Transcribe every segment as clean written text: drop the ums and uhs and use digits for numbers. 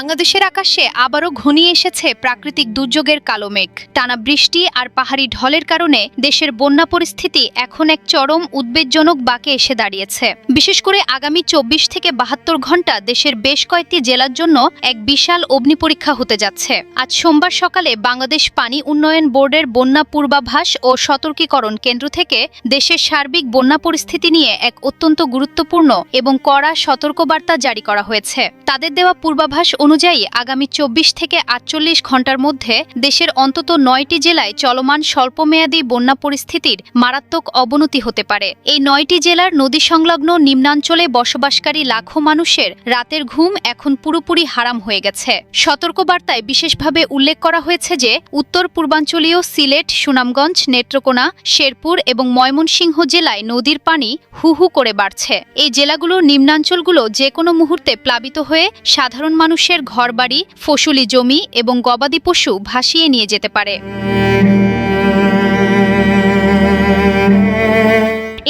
বাংলাদেশের আকাশে আবারও ঘনিয়ে এসেছে প্রাকৃতিক দুর্যোগের কালো মেঘ। টানা বৃষ্টি আর পাহাড়ি ঢলের কারণে দেশের বন্যা পরিস্থিতি এখন এক চরম উদ্বেগজনক বাঁকে এসে দাঁড়িয়েছে। বিশেষ করে আগামী ২৪ থেকে ৭২ ঘণ্টা দেশের বেশ কয়েকটি জেলার জন্য এক বিশাল অগ্নিপরীক্ষা হতে যাচ্ছে। আজ সোমবার সকালে বাংলাদেশ পানি উন্নয়ন বোর্ডের বন্যা পূর্বাভাস ও সতর্কীকরণ কেন্দ্র থেকে দেশের সার্বিক বন্যা পরিস্থিতি নিয়ে এক অত্যন্ত গুরুত্বপূর্ণ এবং কড়া সতর্কবার্তা জারি করা হয়েছে। তাদের দেওয়া পূর্বাভাস অনুযায়ী আগামী ২৪ থেকে ৪৮ ঘণ্টার মধ্যে দেশের অন্তত ৯টি জেলায় চলমান স্বল্পমেয়াদী বন্যা পরিস্থিতির মারাত্মক অবনতি হতে পারে। এই ৯টি জেলার নদী সংলগ্ন নিম্নাঞ্চলে বসবাসকারী লাখো মানুষের রাতের ঘুম এখন পুরোপুরি হারাম হয়ে গেছে। সতর্কবার্তায় বিশেষভাবে উল্লেখ করা হয়েছে যে উত্তর পূর্বাঞ্চলীয় সিলেট, সুনামগঞ্জ, নেত্রকোনা, শেরপুর এবং ময়মনসিংহ জেলায় নদীর পানি হু হু করে বাড়ছে। এই জেলাগুলোর নিম্নাঞ্চলগুলো যে কোনো মুহূর্তে প্লাবিত হয়ে সাধারণ মানুষের ঘরবাড়ি, ফসলি জমি এবং গবাদি পশু ভাসিয়ে নিয়ে যেতে পারে।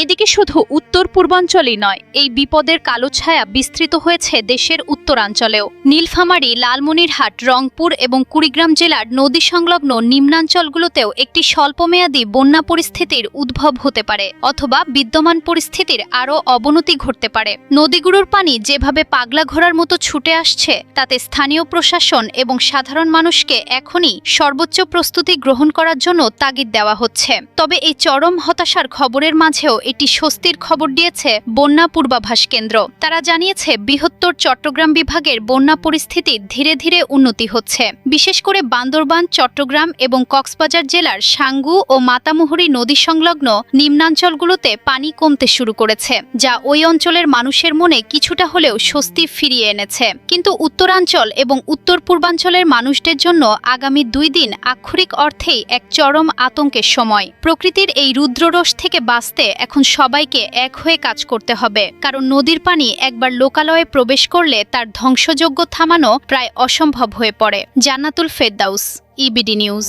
এদিকে শুধু উত্তর পূর্বাঞ্চলই নয়, এই বিপদের কালো ছায়া বিস্তৃত হয়েছে দেশের উত্তরাঞ্চলেও। নীলফামারী, লালমনিরহাট, রংপুর এবং কুড়িগ্রাম জেলার নদী সংলগ্ন নিম্নাঞ্চলগুলোতেও একটি স্বল্পমেয়াদী বন্যা পরিস্থিতির উদ্ভব হতে পারে অথবা বিদ্যমান পরিস্থিতির আরও অবনতি ঘটতে পারে। নদীগুলোর পানি যেভাবে পাগলা ঘোড়ার মতো ছুটে আসছে তাতে স্থানীয় প্রশাসন এবং সাধারণ মানুষকে এখনই সর্বোচ্চ প্রস্তুতি গ্রহণ করার জন্য তাগিদ দেওয়া হচ্ছে। তবে এই চরম হতাশার খবরের মাঝেও এটি স্বস্তির খবর দিয়েছে বন্যা পূর্বাভাস কেন্দ্র। তারা জানিয়েছে বৃহত্তর চট্টগ্রাম বিভাগের বন্যা পরিস্থিতি ধীরে ধীরে উন্নতি হচ্ছে। বিশেষ করে বান্দরবান, চট্টগ্রাম এবং কক্সবাজার জেলার সাঙ্গু ও মাতামুহুরী নদী সংলগ্ন নিম্নাঞ্চলগুলোতে পানি কমতে শুরু করেছে, যা ওই অঞ্চলের মানুষের মনে কিছুটা হলেও স্বস্তি ফিরিয়ে এনেছে। কিন্তু উত্তরাঞ্চল এবং উত্তর পূর্বাঞ্চলের মানুষদের জন্য আগামী ২ দিন আক্ষরিক অর্থেই এক চরম আতঙ্কের সময়। প্রকৃতির এই রুদ্ররোষ থেকে বাঁচতে এখন সবাইকে এক হয়ে কাজ করতে হবে, কারণ নদীর পানি একবার লোকালয়ে প্রবেশ করলে তার ধ্বংসযজ্ঞ থামানো প্রায় অসম্ভব হয়ে পড়ে। জান্নাতুল ফেরদাউস, ইবিডি নিউজ।